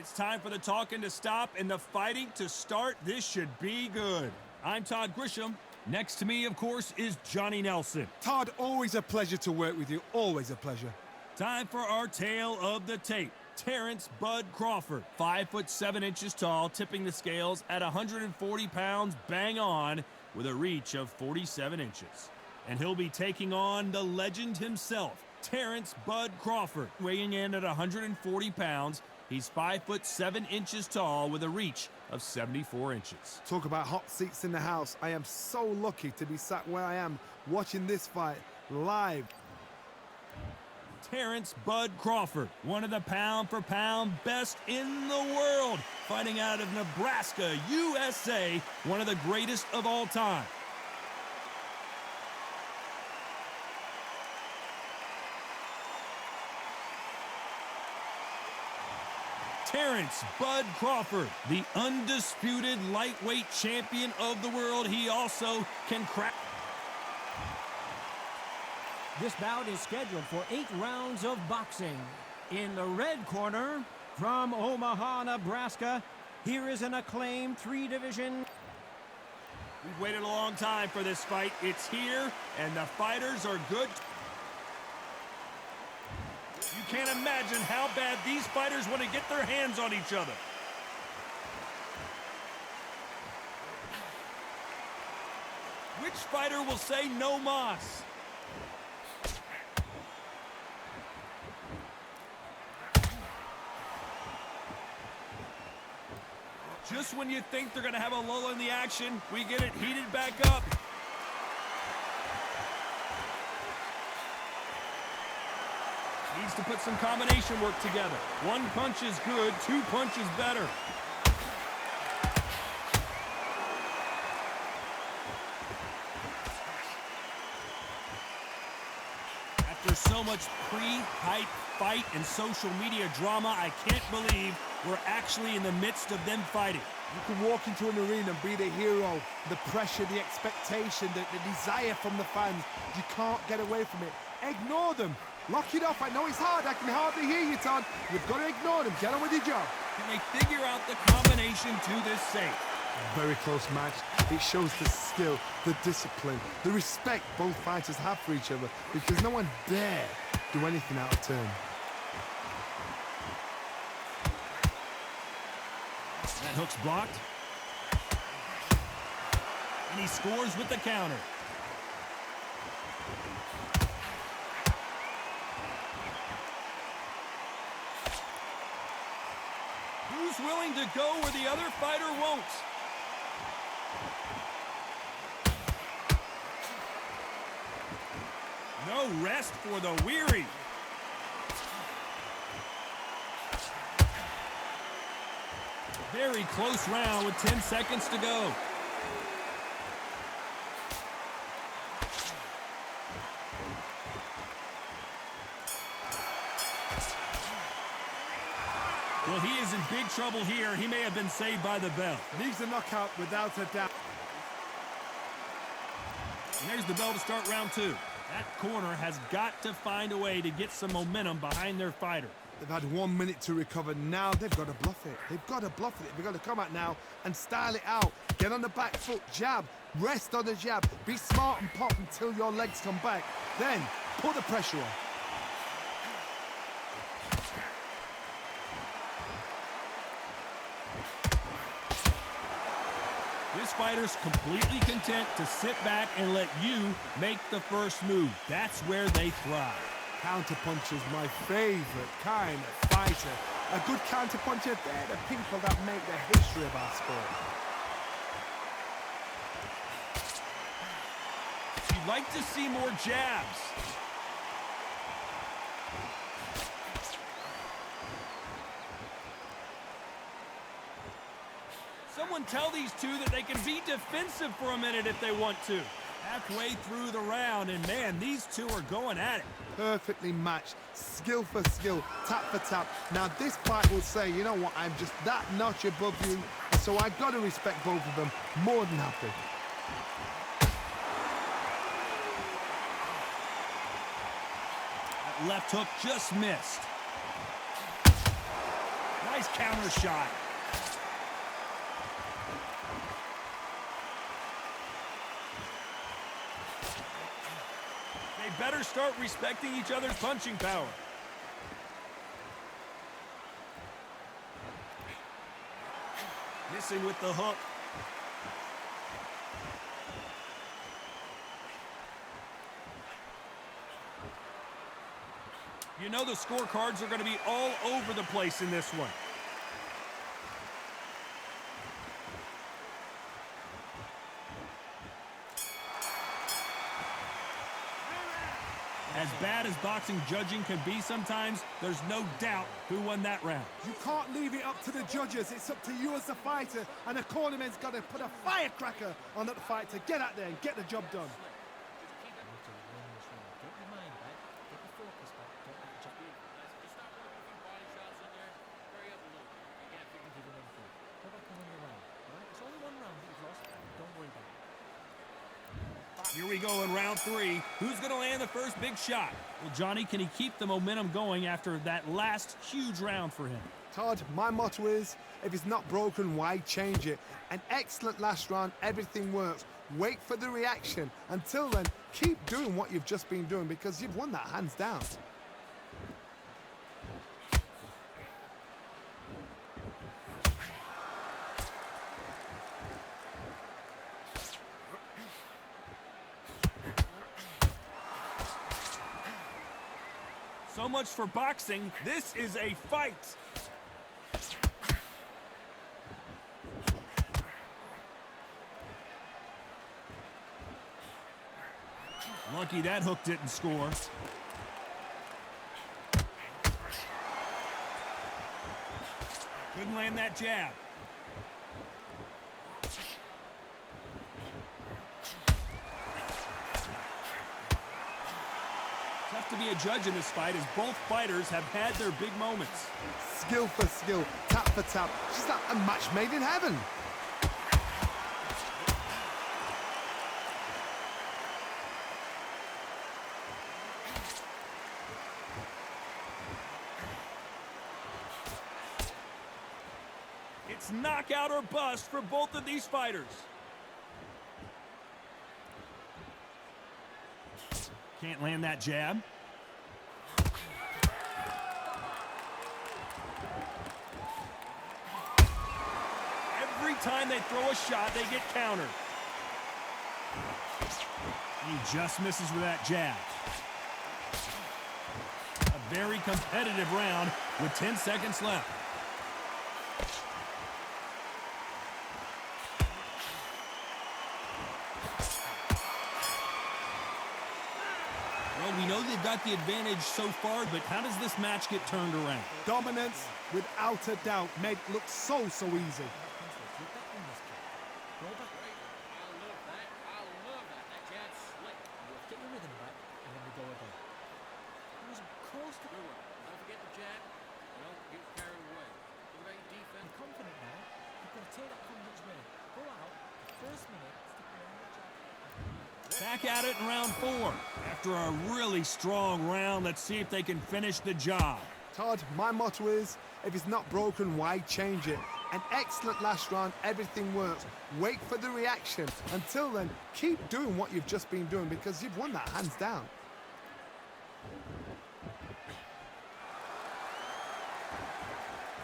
It's time for the talking to stop and the fighting to start. This should be good. I'm Todd Grisham. Next to me, of course, is Johnny Nelson. Todd, always a pleasure to work with you. Always a pleasure. Time for our tale of the tape. Terrence Bud Crawford, 5'7" tall, tipping the scales at 140 pounds, bang on, with a reach of 47 inches. And he'll be taking on the legend himself, Terrence Bud Crawford, weighing in at 140 pounds. He's 5'7" tall with a reach of 74 inches. Talk about hot seats in the house. I am so lucky to be sat where I am watching this fight live. Terrence Bud Crawford, one of the pound-for-pound best in the world, fighting out of Nebraska, USA, one of the greatest of all time. Terrence Bud Crawford, the undisputed lightweight champion of the world. He also can crack. This bout is scheduled for 8 rounds of boxing. In the red corner, from Omaha, Nebraska, here is an acclaimed 3-division. We've waited a long time for this fight. It's here, and the fighters are good. You can't imagine how bad these fighters want to get their hands on each other. Which fighter will say no mas? Just when you think they're going to have a lull in the action, we get it heated back up. Needs to put some combination work together. 1 punch is good, 2 punches better. After so much pre-hype fight and social media drama, I can't believe we're actually in the midst of them fighting. You can walk into an arena and be the hero. The pressure, the expectation, the desire from the fans. You can't get away from it. Ignore them. Lock it off. I know it's hard. I can hardly hear you, Todd. You've got to ignore them. Get on with your job. Can they figure out the combination to this safe? Very close match. It shows the skill, the discipline, the respect both fighters have for each other, because no one dare do anything out of turn. That hook's blocked. And he scores with the counter. Who's willing to go where the other fighter won't? No rest for the weary. Very close round with 10 seconds to go. Well, he is in big trouble here. He may have been saved by the bell. Needs a knockout without a doubt. And there's the bell to start round 2. That corner has got to find a way to get some momentum behind their fighter. They've had 1 minute to recover. Now they've got to bluff it. They've got to bluff it. They've got to come out now and style it out. Get on the back foot, jab, rest on the jab. Be smart and pop until your legs come back. Then put the pressure on. This fighter's completely content to sit back and let you make the first move. That's where they thrive. Counterpuncher's my favorite kind of fighter. A good counterpuncher, they're the people that make the history of our sport. You'd like to see more jabs. Someone tell these two that they can be defensive for a minute if they want to. Halfway through the round, and man, these two are going at it. Perfectly matched, skill for skill, tap for tap. Now this fight will say, you know what, I'm just that notch above you, so I've got to respect both of them more than happy. That left hook just missed. Nice counter shot. They better start respecting each other's punching power. Missing with the hook. You know the scorecards are going to be all over the place in this one. As bad as boxing judging can be sometimes, there's no doubt who won that round. You can't leave it up to the judges. It's up to you as the fighter, and the cornerman's got to put a firecracker on that fight to get out there and get the job done. Here we go in round 3. Who's going to land the first big shot? Well, Johnny, can he keep the momentum going after that last huge round for him? Todd, my motto is, if it's not broken, why change it? An excellent last round, everything works. Wait for the reaction. Until then, keep doing what you've just been doing because you've won that hands down. So much for boxing. This is a fight. Lucky that hook didn't score. Couldn't land that jab. Tough to be a judge in this fight as both fighters have had their big moments. Skill for skill, tap for tap. Just like a match made in heaven. It's knockout or bust for both of these fighters. Can't land that jab. Every time they throw a shot, they get countered. He just misses with that jab. A very competitive round with 10 seconds left. Well, we know they've got the advantage so far, but how does this match get turned around? Dominance, without a doubt, made it look so easy. I love that. That jab's slick. Get your rhythm back, and then we go again. It was close to... Don't forget the jab. Don't get carried away. Look at your defense. You're confident now. You've got to take that confidence with it. Go out. The first minute, stick around the jab. Back at it in round 4. After a really strong round, let's see if they can finish the job. Todd, my motto is, if it's not broken, why change it? An excellent last round, everything works. Wait for the reaction. Until then, keep doing what you've just been doing because you've won that hands down.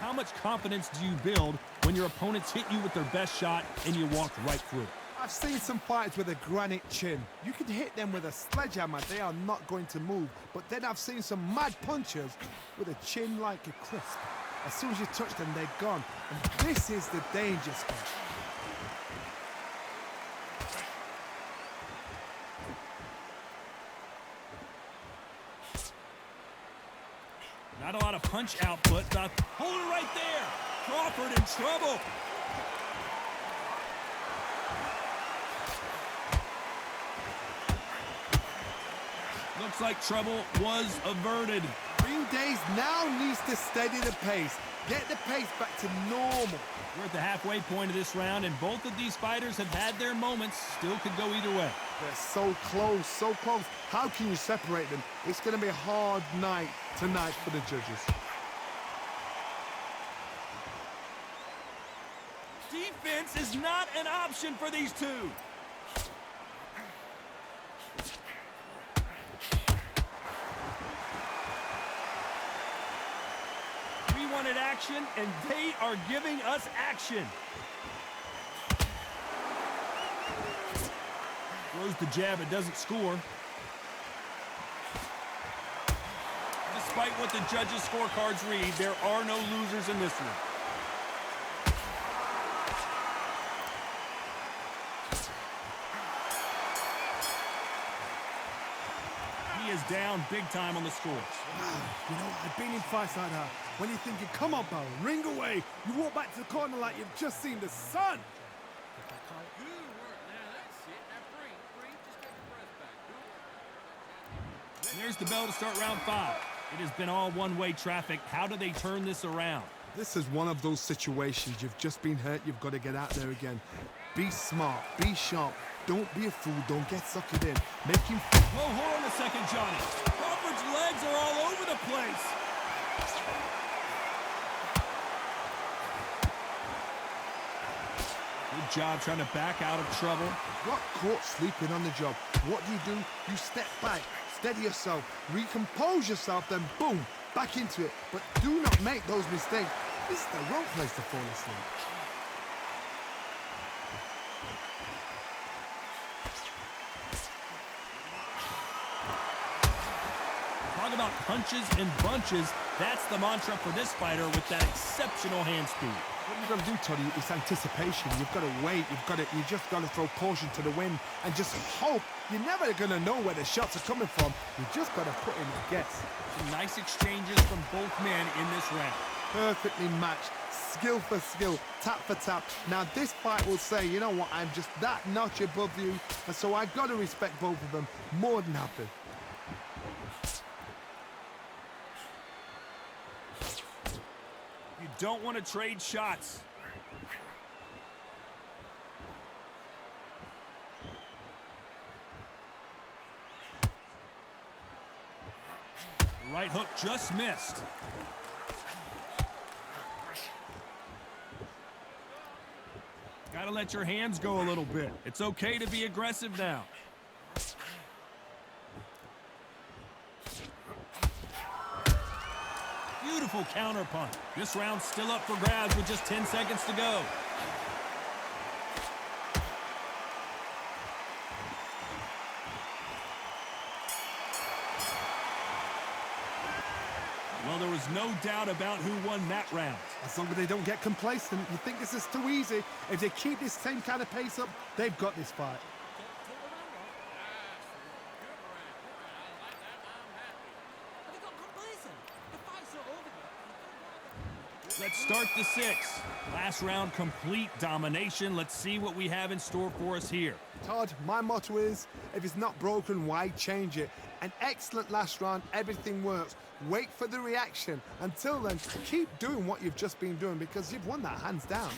How much confidence do you build when your opponents hit you with their best shot and you walk right through it? I've seen some fighters with a granite chin. You can hit them with a sledgehammer, they are not going to move. But then I've seen some mad punchers with a chin like a crisp. As soon as you touch them, they're gone. And this is the danger spot. Not a lot of punch output. Hold it right there. Crawford in trouble. Looks like trouble was averted. Green Days now needs to steady the pace. Get the pace back to normal. We're at the halfway point of this round, and both of these fighters have had their moments. Still could go either way. They're so close, so close. How can you separate them? It's going to be a hard night tonight for the judges. Defense is not an option for these two. We wanted action, and they are giving us action. Throws the jab, it doesn't score. Despite what the judges' scorecards read, there are no losers in this one. He is down big time on the scores. You know, I've been in fights like that. When you're thinking, come on, Barrow, ring away. You walk back to the corner like you've just seen the sun. Good work. Now that's it. Now breathe. Just get your breath back. And there's the bell to start round 5. It has been all one-way traffic. How do they turn this around? This is one of those situations. You've just been hurt. You've got to get out there again. Be smart. Be sharp. Don't be a fool. Don't get suckered in. Make him... Whoa, hold on a second, Johnny. Crawford's legs are all over the place. Good job trying to back out of trouble. Got caught sleeping on the job. What do? You step back. Steady yourself. Recompose yourself. Then boom. Back into it. But do not make those mistakes. This is the wrong place to fall asleep. Talk about punches and bunches. That's the mantra for this fighter with that exceptional hand speed. What you've got to do, Toddy, is anticipation. You've got to wait. You just got to throw caution to the wind and just hope. You're never going to know where the shots are coming from. You just got to put in a guess. Some nice exchanges from both men in this round. Perfectly matched. Skill for skill, tap for tap. Now this fight will say, you know what, I'm just that notch above you, and so I've got to respect both of them more than happy. You don't want to trade shots. The right hook just missed. Gotta let your hands go a little bit. It's okay to be aggressive now. Beautiful counter punch. This round's still up for grabs with just 10 seconds to go. Well, there was no doubt about who won that round. As long as they don't get complacent, you think this is too easy. If they keep this same kind of pace up, they've got this fight. Let's start the 6th. Last round, complete domination. Let's see what we have in store for us here. Todd, my motto is, if it's not broken, why change it? An excellent last round, everything works. Wait for the reaction. Until then, keep doing what you've just been doing because you've won that hands down.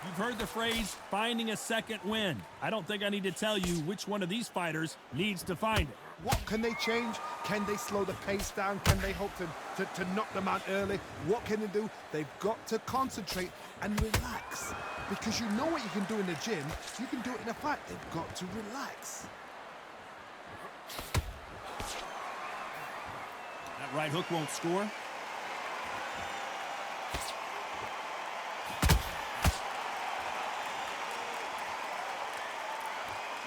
You've heard the phrase, finding a second wind. I don't think I need to tell you which one of these fighters needs to find it. What can they change? Can they slow the pace down? Can they hope to knock them out early? What can they do? They've got to concentrate and relax. Because you know what you can do in the gym, you can do it in a fight. They've got to relax. That right hook won't score.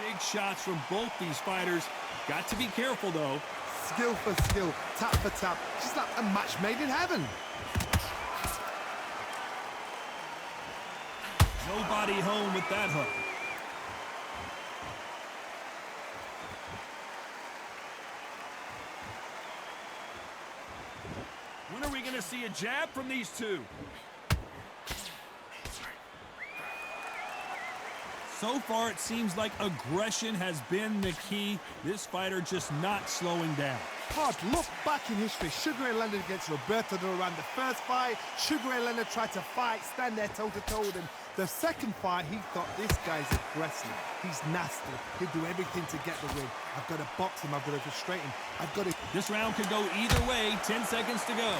Big shots from both these fighters. Got to be careful, though. Skill for skill, tap for tap. Just like a match made in heaven. Nobody home with that hook. When are we going to see a jab from these two? So far, it seems like aggression has been the key. This fighter just not slowing down. Todd, look back in history. Sugar Ray Leonard against Roberto Duran. The first fight, Sugar Ray Leonard tried to fight, stand there toe-to-toe with him. The second fight, he thought this guy's aggressive. He's nasty. He'll do everything to get the win. I've got to box him. I've got to frustrate him. I've got to... This round could go either way. 10 seconds to go.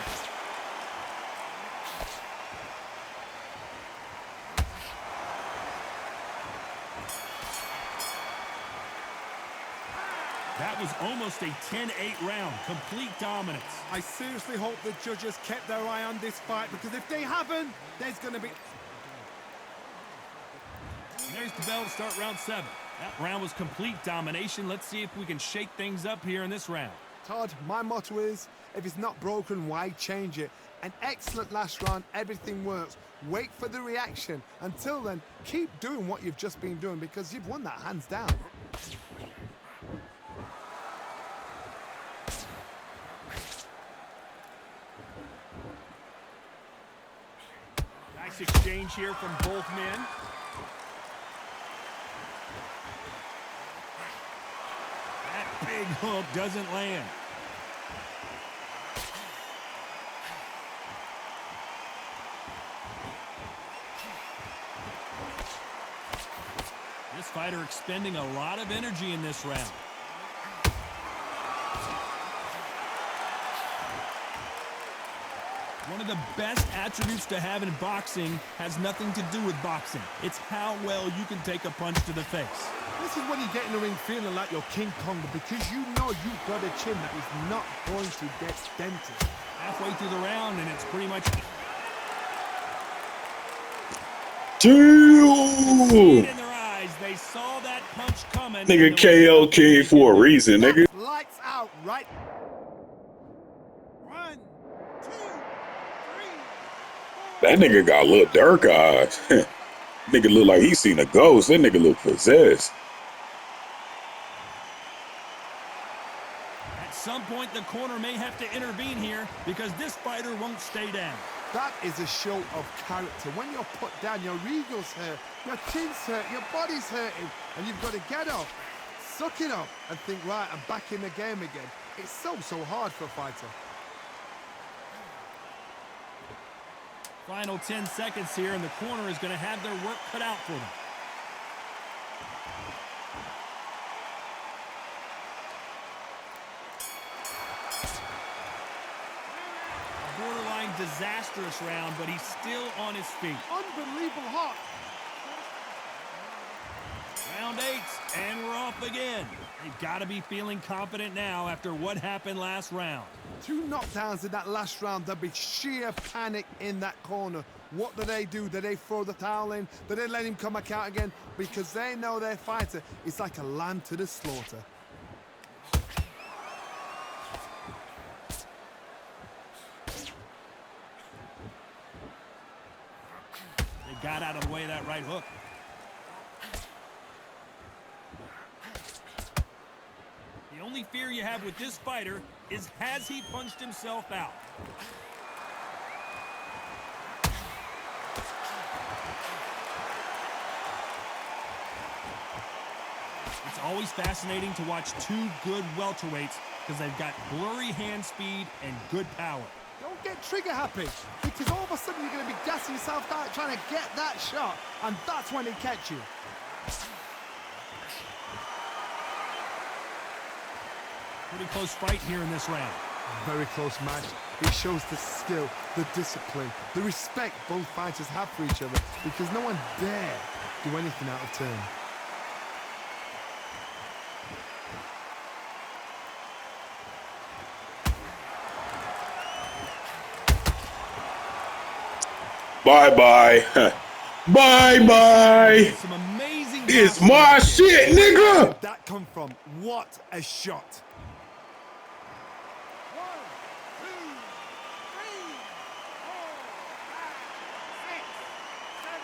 That was almost a 10-8 round. Complete dominance. I seriously hope the judges kept their eye on this fight, because if they haven't, there's going to be... There's the bell to start round 7. That round was complete domination. Let's see if we can shake things up here in this round. Todd, my motto is, if it's not broken, why change it? An excellent last round, everything works. Wait for the reaction. Until then, keep doing what you've just been doing, because you've won that hands down. Nice exchange here from both men. That big hook doesn't land. This fighter expending a lot of energy in this round. One of the best attributes to have in boxing has nothing to do with boxing. It's how well you can take a punch to the face. This is when you get in the ring feeling like you're King Kong, because you know you've got a chin that is not going to get dented. Halfway through the round, and it's pretty much... Dude! in their eyes, they saw that punch coming. Nigga KO King for a reason, nigga. That's lights out, right? 1, 2, 3, 4. That nigga got little dark eyes. Nigga look like he seen a ghost. That nigga look possessed. At some point, the corner may have to intervene here because this fighter won't stay down. That is a show of character. When you're put down, your ego's hurt, your chin's hurt, your body's hurting, and you've got to get up, suck it up, and think, right, I'm back in the game again. It's so hard for a fighter. Final 10 seconds here, and the corner is going to have their work cut out for them. A borderline disastrous round, but he's still on his feet. Unbelievable hot. Round 8, and we're off again. They've got to be feeling confident now after what happened last round. 2 knockdowns in that last round. There'll be sheer panic in that corner. What do? Do they throw the towel in? Do they let him come back out again? Because they know their fighter is like a lamb to the slaughter. They got out of the way of that right hook. The only fear you have with this fighter is, has he punched himself out? It's always fascinating to watch 2 good welterweights because they've got blurry hand speed and good power. Don't get trigger happy, because all of a sudden you're going to be gassing yourself out trying to get that shot, and that's when they catch you. Pretty close fight here in this round. Very close match. It shows the skill, the discipline, the respect both fighters have for each other, because no one dare do anything out of turn. Bye-bye. Bye-bye. Some amazing... It's my shit, nigga. Where did that come from? What a shot. 1, 2, 3, 4, 5, 6, 7,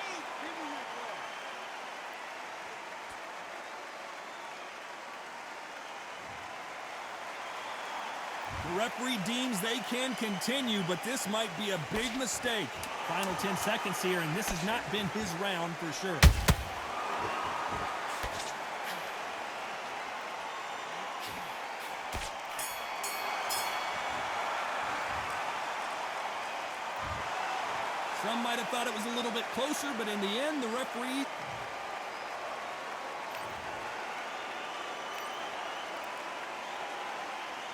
8. Give me your ball. The referee deems they can continue, but this might be a big mistake. Final 10 seconds here, and this has not been his round for sure. Some might have thought it was a little bit closer, but in the end, the referee